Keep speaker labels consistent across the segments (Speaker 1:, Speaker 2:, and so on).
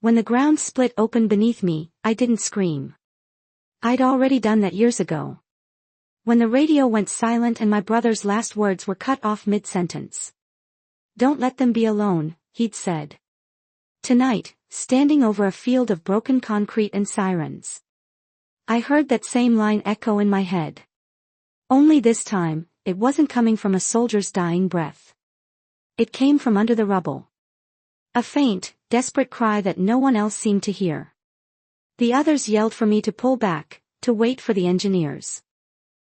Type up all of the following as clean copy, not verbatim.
Speaker 1: When the ground split open beneath me, I didn't scream. I'd already done that years ago. When the radio went silent and my brother's last words were cut off mid-sentence. "Don't let them be alone," he'd said. Tonight, standing over a field of broken concrete and sirens. I heard that same line echo in my head. Only this time, it wasn't coming from a soldier's dying breath. It came from under the rubble. A faint, desperate cry that no one else seemed to hear. The others yelled for me to pull back, to wait for the engineers.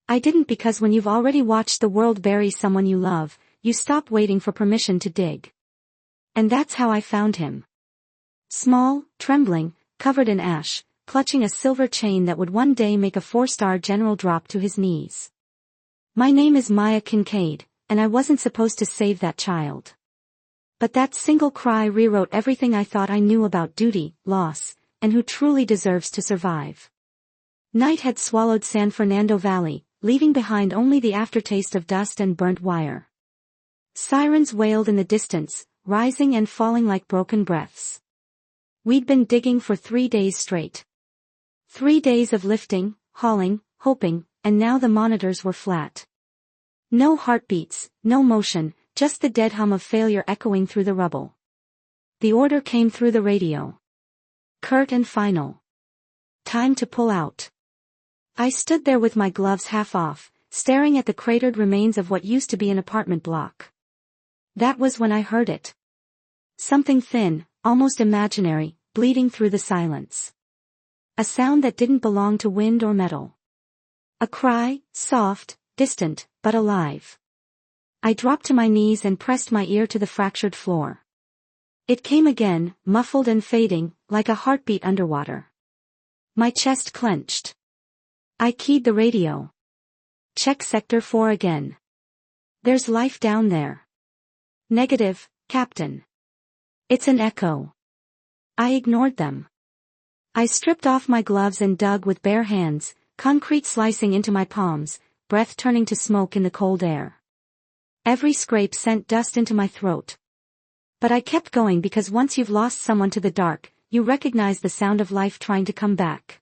Speaker 1: I didn't, because when you've already watched the world bury someone you love, you stop waiting for permission to dig. And that's how I found him. Small, trembling, covered in ash, clutching a silver chain that would one day make a 4-star general drop to his knees. My name is Maya Kincaid, and I wasn't supposed to save that child. But that single cry rewrote everything I thought I knew about duty, loss, and who truly deserves to survive. Night had swallowed San Fernando Valley, leaving behind only the aftertaste of dust and burnt wire. Sirens wailed in the distance, rising and falling like broken breaths. We'd been digging for 3 days straight. 3 days of lifting, hauling, hoping, and now the monitors were flat. No heartbeats, no motion, just the dead hum of failure echoing through the rubble. The order came through the radio. Curt and final. Time to pull out. I stood there with my gloves half off, staring at the cratered remains of what used to be an apartment block. That was when I heard it. Something thin, almost imaginary, bleeding through the silence. A sound that didn't belong to wind or metal. A cry, soft, distant, but alive. I dropped to my knees and pressed my ear to the fractured floor. It came again, muffled and fading, like a heartbeat underwater. My chest clenched. I keyed the radio. "Check Sector 4 again. There's life down there." "Negative, Captain." "It's an echo." I ignored them. I stripped off my gloves and dug with bare hands, concrete slicing into my palms, breath turning to smoke in the cold air. Every scrape sent dust into my throat. But I kept going, because once you've lost someone to the dark, you recognize the sound of life trying to come back.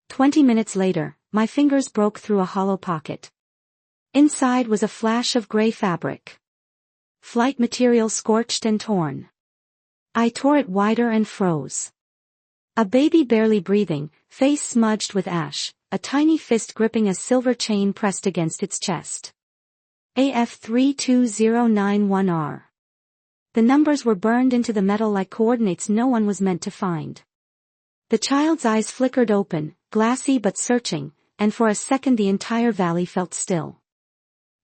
Speaker 1: 20 minutes later, my fingers broke through a hollow pocket. Inside was a flash of gray fabric. Flight material scorched and torn. I tore it wider and froze. A baby barely breathing, face smudged with ash, a tiny fist gripping a silver chain pressed against its chest. AF32091R. The numbers were burned into the metal like coordinates no one was meant to find. The child's eyes flickered open, glassy but searching, and for a second the entire valley felt still.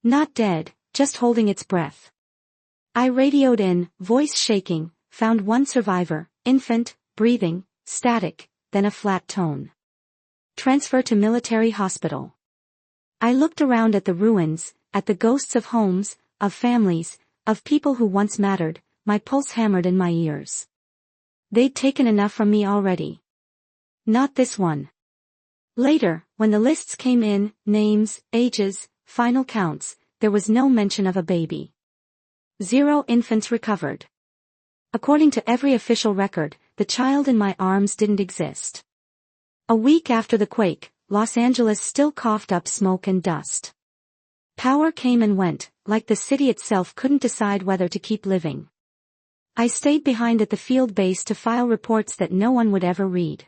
Speaker 1: Not dead, just holding its breath. I radioed in, voice shaking, found one survivor, infant, breathing, static, then a flat tone. Transfer to military hospital. I looked around at the ruins, at the ghosts of homes, of families, of people who once mattered, my pulse hammered in my ears. They'd taken enough from me already. Not this one. Later, when the lists came in, names, ages, final counts, there was no mention of a baby. 0 infants recovered. According to every official record, the child in my arms didn't exist. A week after the quake, Los Angeles still coughed up smoke and dust. Power came and went, like the city itself couldn't decide whether to keep living. I stayed behind at the field base to file reports that no one would ever read.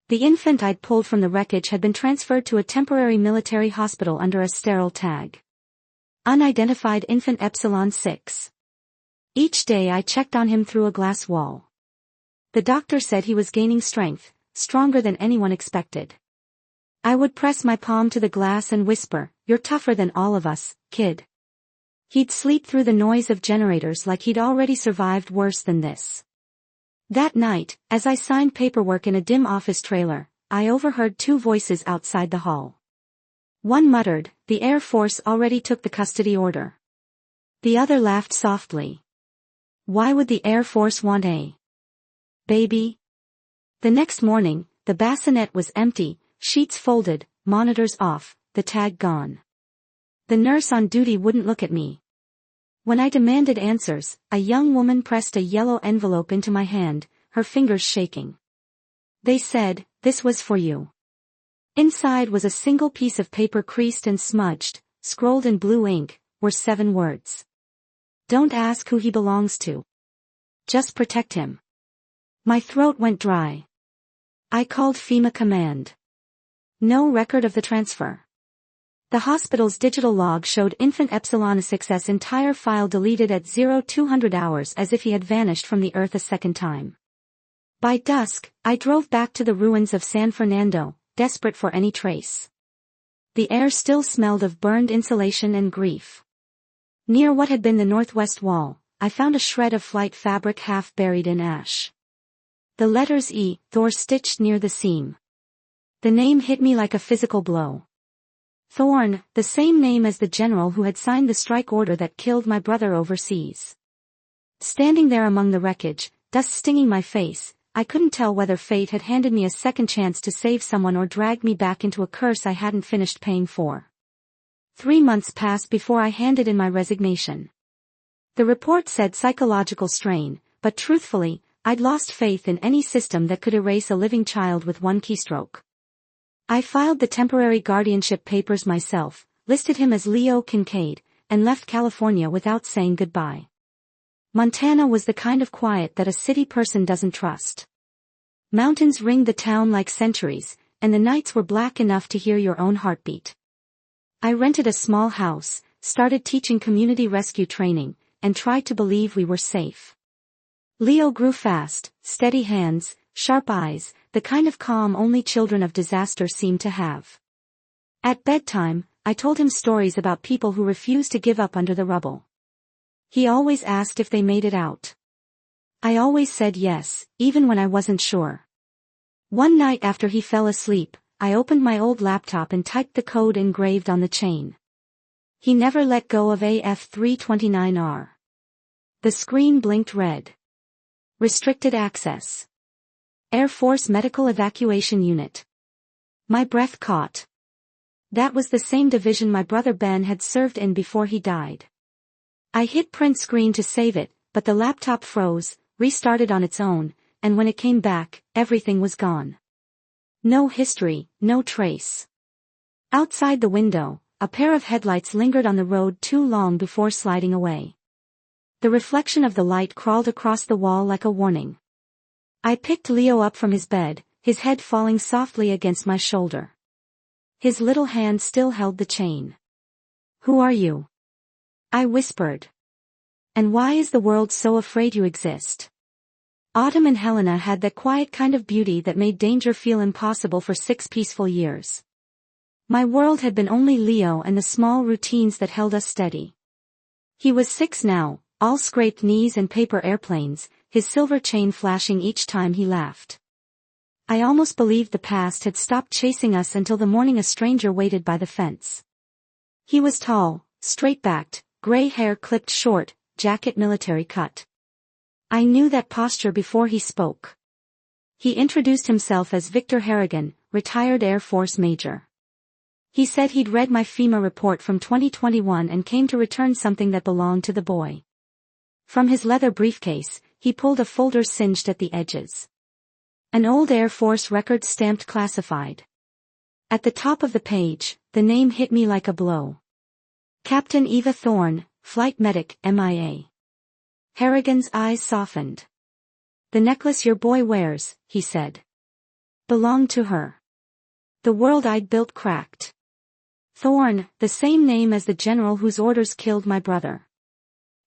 Speaker 1: The infant I'd pulled from the wreckage had been transferred to a temporary military hospital under a sterile tag. Unidentified infant Epsilon 6. Each day I checked on him through a glass wall. The doctor said he was gaining strength, stronger than anyone expected. I would press my palm to the glass and whisper, "You're tougher than all of us, kid." He'd sleep through the noise of generators like he'd already survived worse than this. That night, as I signed paperwork in a dim office trailer, I overheard 2 voices outside the hall. One muttered, "The Air Force already took the custody order." The other laughed softly. "Why would the Air Force want a baby?" The next morning, the bassinet was empty, sheets folded, monitors off, the tag gone. The nurse on duty wouldn't look at me. When I demanded answers, a young woman pressed a yellow envelope into my hand, her fingers shaking. They said, "This was for you." Inside was a single piece of paper creased and smudged, scrolled in blue ink, were 7 words. "Don't ask who he belongs to. Just protect him." My throat went dry. I called FEMA command. No record of the transfer. The hospital's digital log showed infant Epsilon 6's entire file deleted at 0200 hours, as if he had vanished from the earth a second time. By dusk, I drove back to the ruins of San Fernando, desperate for any trace. The air still smelled of burned insulation and grief. Near what had been the northwest wall, I found a shred of flight fabric half buried in ash. The letters E, Thor, stitched near the seam. The name hit me like a physical blow. Thorn, the same name as the general who had signed the strike order that killed my brother overseas. Standing there among the wreckage, dust stinging my face, I couldn't tell whether fate had handed me a second chance to save someone or dragged me back into a curse I hadn't finished paying for. 3 months passed before I handed in my resignation. The report said psychological strain, but truthfully, I'd lost faith in any system that could erase a living child with one keystroke. I filed the temporary guardianship papers myself, listed him as Leo Kincaid, and left California without saying goodbye. Montana was the kind of quiet that a city person doesn't trust. Mountains ringed the town like sentries, and the nights were black enough to hear your own heartbeat. I rented a small house, started teaching community rescue training, and tried to believe we were safe. Leo grew fast, steady hands, sharp eyes, the kind of calm only children of disaster seem to have. At bedtime, I told him stories about people who refused to give up under the rubble. He always asked if they made it out. I always said yes, even when I wasn't sure. One night after he fell asleep, I opened my old laptop and typed the code engraved on the chain. He never let go of AF329R. The screen blinked red. Restricted access. Air Force Medical Evacuation Unit. My breath caught. That was the same division my brother Ben had served in before he died. I hit print screen to save it, but the laptop froze, restarted on its own, and when it came back, everything was gone. No history, no trace. Outside the window, a pair of headlights lingered on the road too long before sliding away. The reflection of the light crawled across the wall like a warning. I picked Leo up from his bed, his head falling softly against my shoulder. His little hand still held the chain. "Who are you?" I whispered. "And why is the world so afraid you exist?" Autumn and Helena had that quiet kind of beauty that made danger feel impossible for 6 peaceful years. My world had been only Leo and the small routines that held us steady. He was 6 now, all scraped knees and paper airplanes, his silver chain flashing each time he laughed. I almost believed the past had stopped chasing us until the morning a stranger waited by the fence. He was tall, straight-backed, gray hair clipped short, jacket military cut. I knew that posture before he spoke. He introduced himself as Victor Harrigan, retired Air Force Major. He said he'd read my FEMA report from 2021 and came to return something that belonged to the boy. From his leather briefcase, he pulled a folder singed at the edges. An old Air Force record stamped classified. At the top of the page, the name hit me like a blow. Captain Eva Thorne, Flight Medic, MIA. Harrigan's eyes softened. "The necklace your boy wears," he said, "belonged to her." The world I'd built cracked. Thorne, the same name as the general whose orders killed my brother.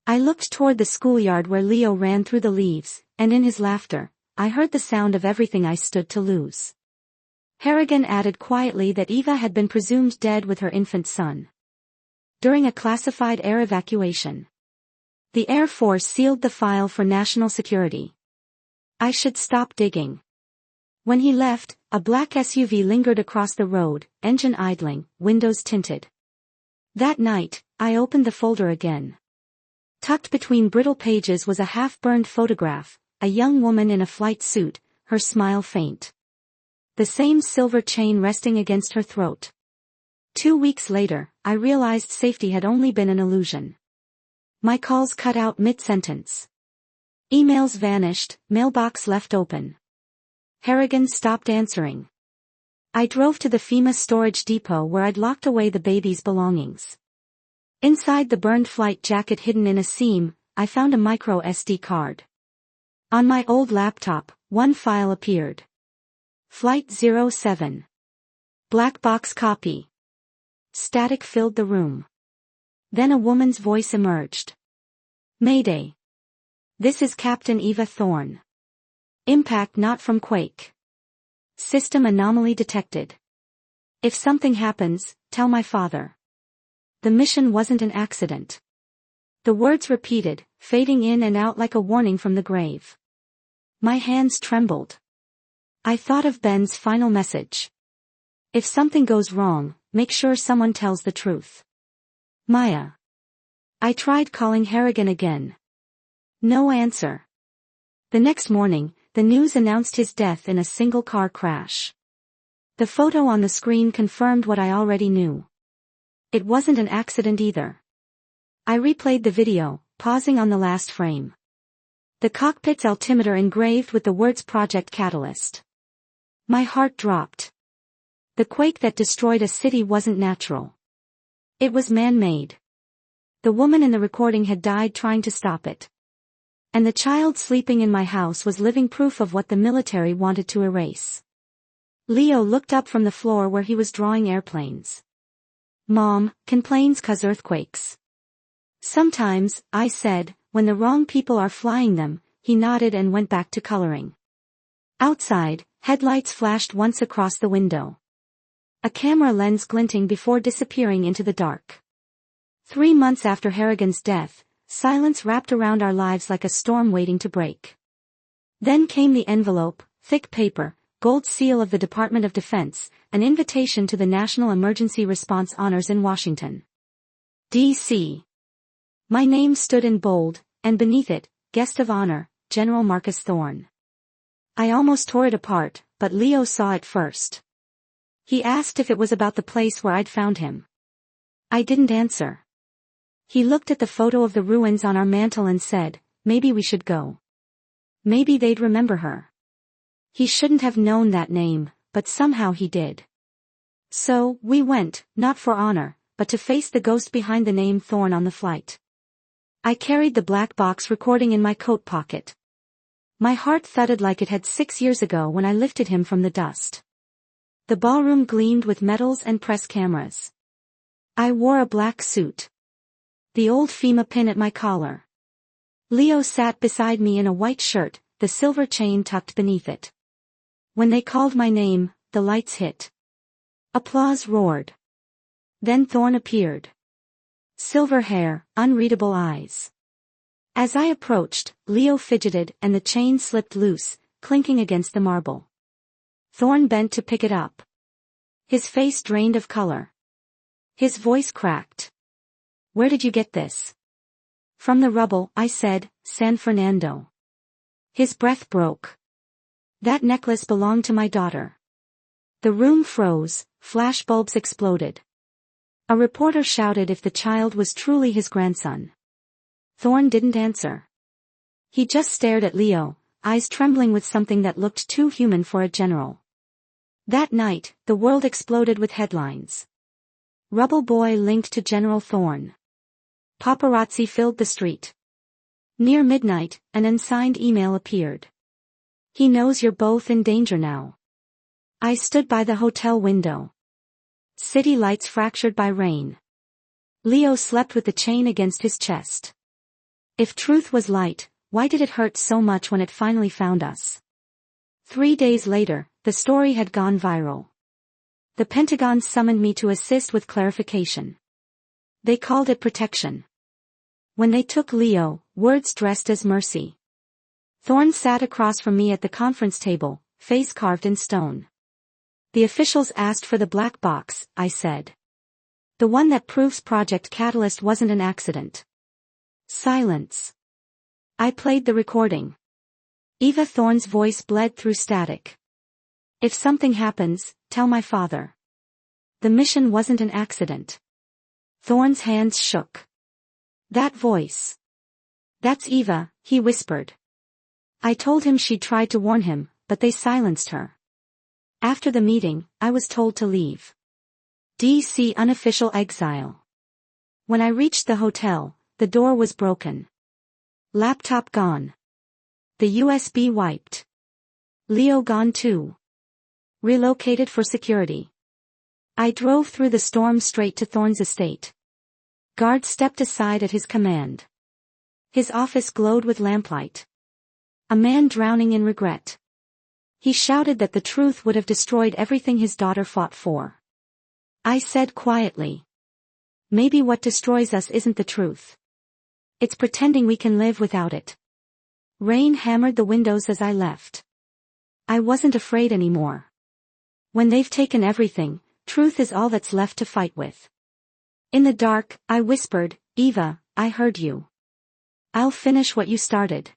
Speaker 1: I looked toward the schoolyard where Leo ran through the leaves, and in his laughter, I heard the sound of everything I stood to lose. Harrigan added quietly that Eva had been presumed dead with her infant son. During a classified air evacuation. The Air Force sealed the file for national security. I should stop digging. When he left, a black SUV lingered across the road, engine idling, windows tinted. That night, I opened the folder again. Tucked between brittle pages was a half-burned photograph, a young woman in a flight suit, her smile faint. The same silver chain resting against her throat. 2 weeks later, I realized safety had only been an illusion. My calls cut out mid-sentence. Emails vanished, mailbox left open. Harrigan stopped answering. I drove to the FEMA storage depot where I'd locked away the baby's belongings. Inside the burned flight jacket hidden in a seam, I found a micro SD card. On my old laptop, one file appeared. Flight 07. Black box copy. Static filled the room. Then a woman's voice emerged. Mayday. This is Captain Eva Thorne. Impact not from quake. System anomaly detected. If something happens, tell my father. The mission wasn't an accident. The words repeated, fading in and out like a warning from the grave. My hands trembled. I thought of Ben's final message. If something goes wrong, make sure someone tells the truth. Maya. I tried calling Harrigan again. No answer. The next morning, the news announced his death in a single car crash. The photo on the screen confirmed what I already knew. It wasn't an accident either. I replayed the video, pausing on the last frame. The cockpit's altimeter engraved with the words Project Catalyst. My heart dropped. The quake that destroyed a city wasn't natural. It was man-made. The woman in the recording had died trying to stop it. And the child sleeping in my house was living proof of what the military wanted to erase. Leo looked up from the floor where he was drawing airplanes. Mom, can planes cause earthquakes? Sometimes, I said, when the wrong people are flying them. He nodded and went back to coloring. Outside, headlights flashed once across the window. A camera lens glinting before disappearing into the dark. 3 months after Harrigan's death, silence wrapped around our lives like a storm waiting to break. Then came the envelope, thick paper, gold seal of the Department of Defense, an invitation to the National Emergency Response Honors in Washington, D.C. My name stood in bold, and beneath it, Guest of Honor, General Marcus Thorne. I almost tore it apart, but Leo saw it first. He asked if it was about the place where I'd found him. I didn't answer. He looked at the photo of the ruins on our mantel and said, maybe we should go. Maybe they'd remember her. He shouldn't have known that name, but somehow he did. So, we went, not for honor, but to face the ghost behind the name Thorne on the flight. I carried the black box recording in my coat pocket. My heart thudded like it had 6 years ago when I lifted him from the dust. The ballroom gleamed with medals and press cameras. I wore a black suit. The old FEMA pin at my collar. Leo sat beside me in a white shirt, the silver chain tucked beneath it. When they called my name, the lights hit. Applause roared. Then Thorne appeared. Silver hair, unreadable eyes. As I approached, Leo fidgeted and the chain slipped loose, clinking against the marble. Thorne bent to pick it up. His face drained of color. His voice cracked. Where did you get this? From the Rubble, I said, San Fernando. His breath broke. That necklace belonged to my daughter. The room froze, flashbulbs exploded. A reporter shouted if the child was truly his grandson. Thorne didn't answer. He just stared at Leo, eyes trembling with something that looked too human for a general. That night, the world exploded with headlines. Rubble boy linked to General Thorne. Paparazzi filled the street. Near midnight, an unsigned email appeared. He knows you're both in danger now. I stood by the hotel window. City lights fractured by rain. Leo slept with the chain against his chest. If truth was light, why did it hurt so much when it finally found us? 3 days later, the story had gone viral. The Pentagon summoned me to assist with clarification. They called it protection. When they took Leo, words dressed as mercy. Thorne sat across from me at the conference table, face carved in stone. The officials asked for the black box, I said. The one that proves Project Catalyst wasn't an accident. Silence. I played the recording. Eva Thorne's voice bled through static. If something happens, tell my father. The mission wasn't an accident. Thorne's hands shook. That voice. That's Eva, he whispered. I told him she'd tried to warn him, but they silenced her. After the meeting, I was told to leave. DC unofficial exile. When I reached the hotel, the door was broken. Laptop gone. The USB wiped. Leo gone too. Relocated for security. I drove through the storm straight to Thorne's estate. Guard stepped aside at his command. His office glowed with lamplight. A man drowning in regret. He shouted that the truth would have destroyed everything his daughter fought for. I said quietly. Maybe what destroys us isn't the truth. It's pretending we can live without it. Rain hammered the windows as I left. I wasn't afraid anymore. When they've taken everything, truth is all that's left to fight with. In the dark, I whispered, Eva, I heard you. I'll finish what you started.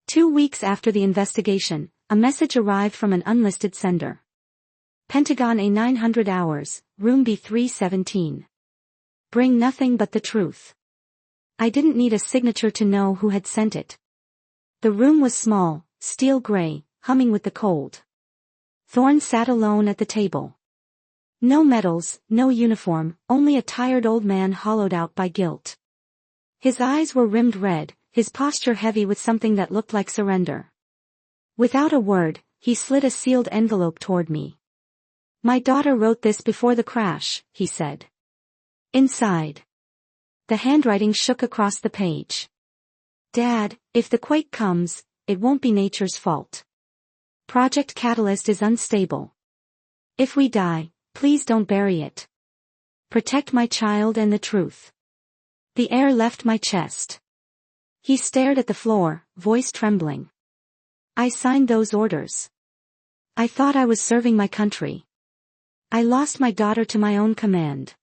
Speaker 1: 2 weeks after the investigation, a message arrived from an unlisted sender. Pentagon A 900 hours, room B317. Bring nothing but the truth. I didn't need a signature to know who had sent it. The room was small, steel gray, humming with the cold. Thorne sat alone at the table. No medals, no uniform, only a tired old man hollowed out by guilt. His eyes were rimmed red, his posture heavy with something that looked like surrender. Without a word, he slid a sealed envelope toward me. My daughter wrote this before the crash, he said. Inside. The handwriting shook across the page. Dad, if the quake comes, it won't be nature's fault. Project Catalyst is unstable. If we die, please don't bury it. Protect my child and the truth. The air left my chest. He stared at the floor, voice trembling. I signed those orders. I thought I was serving my country. I lost my daughter to my own command.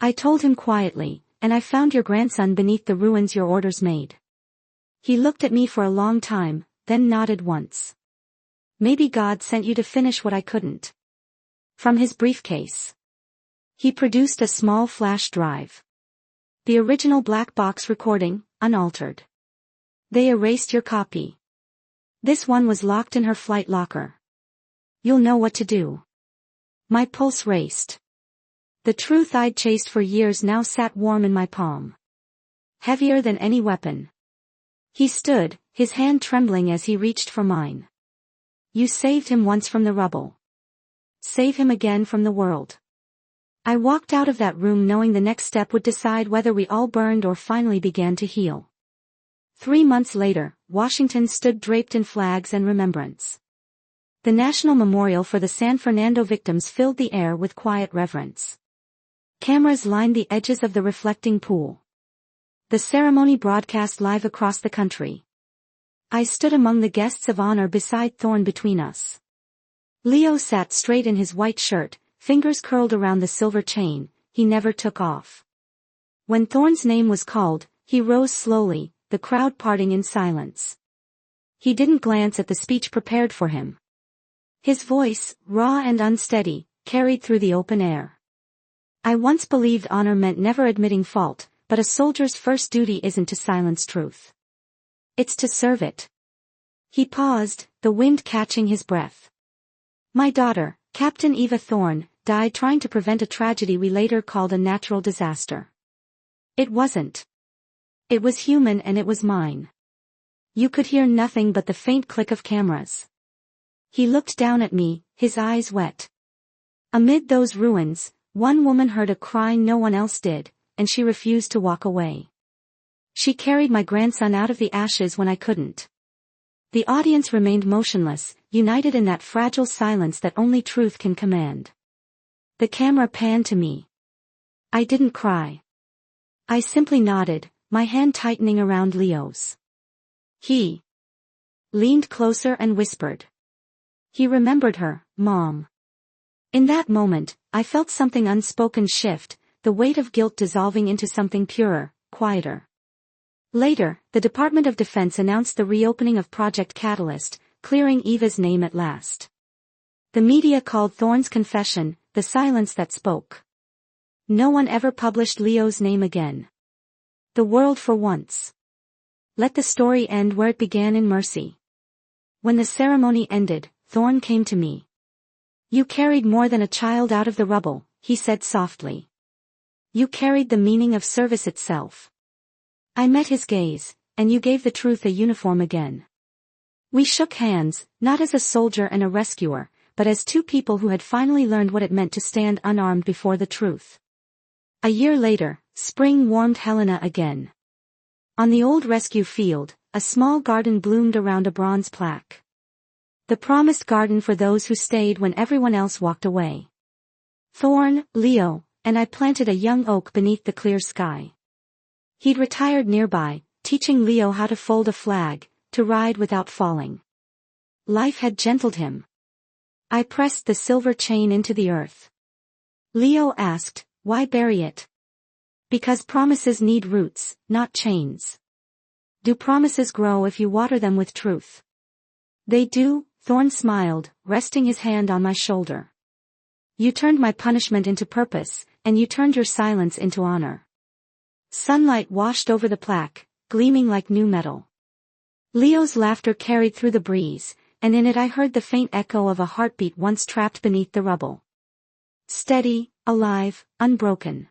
Speaker 1: I told him quietly, and I found your grandson beneath the ruins your orders made. He looked at me for a long time, then nodded once. Maybe God sent you to finish what I couldn't. From his briefcase. He produced a small flash drive. The original black box recording, unaltered. They erased your copy. This one was locked in her flight locker. You'll know what to do. My pulse raced. The truth I'd chased for years now sat warm in my palm. Heavier than any weapon. He stood, his hand trembling as he reached for mine. You saved him once from the rubble. Save him again from the world. I walked out of that room knowing the next step would decide whether we all burned or finally began to heal. 3 months later, Washington stood draped in flags and remembrance. The National Memorial for the San Fernando victims filled the air with quiet reverence. Cameras lined the edges of the reflecting pool. The ceremony broadcast live across the country. I stood among the guests of honor beside Thorne between us. Leo sat straight in his white shirt, fingers curled around the silver chain, he never took off. When Thorne's name was called, he rose slowly, the crowd parting in silence. He didn't glance at the speech prepared for him. His voice, raw and unsteady, carried through the open air. I once believed honor meant never admitting fault, but a soldier's first duty isn't to silence truth. It's to serve it. He paused, the wind catching his breath. My daughter, Captain Eva Thorne, died trying to prevent a tragedy we later called a natural disaster. It wasn't. It was human and it was mine. You could hear nothing but the faint click of cameras. He looked down at me, his eyes wet. Amid those ruins, one woman heard a cry no one else did, and she refused to walk away. She carried my grandson out of the ashes when I couldn't. The audience remained motionless, united in that fragile silence that only truth can command. The camera panned to me. I didn't cry. I simply nodded, my hand tightening around Leo's. He leaned closer and whispered. He remembered her, Mom. In that moment, I felt something unspoken shift, the weight of guilt dissolving into something purer, quieter. Later, the Department of Defense announced the reopening of Project Catalyst, clearing Eva's name at last. The media called Thorne's confession, the silence that spoke. No one ever published Leo's name again. The world for once Let the story end where it began in mercy. When the ceremony ended, Thorn came to me. You carried more than a child out of the rubble, he said softly. You carried the meaning of service itself. I met his gaze, and you gave the truth a uniform again. We shook hands, not as a soldier and a rescuer, but as two people who had finally learned what it meant to stand unarmed before the truth. A year later, spring warmed Helena again. On the old rescue field, a small garden bloomed around a bronze plaque. The promised garden for those who stayed when everyone else walked away. Thorn, Leo, and I planted a young oak beneath the clear sky. He'd retired nearby, teaching Leo how to fold a flag, to ride without falling. Life had gentled him. I pressed the silver chain into the earth. Leo asked, why bury it? Because promises need roots, not chains. Do promises grow if you water them with truth? They do, Thorn smiled, resting his hand on my shoulder. You turned my punishment into purpose, and you turned your silence into honor. Sunlight washed over the plaque, gleaming like new metal. Leo's laughter carried through the breeze, and in it I heard the faint echo of a heartbeat once trapped beneath the rubble. Steady, alive, unbroken.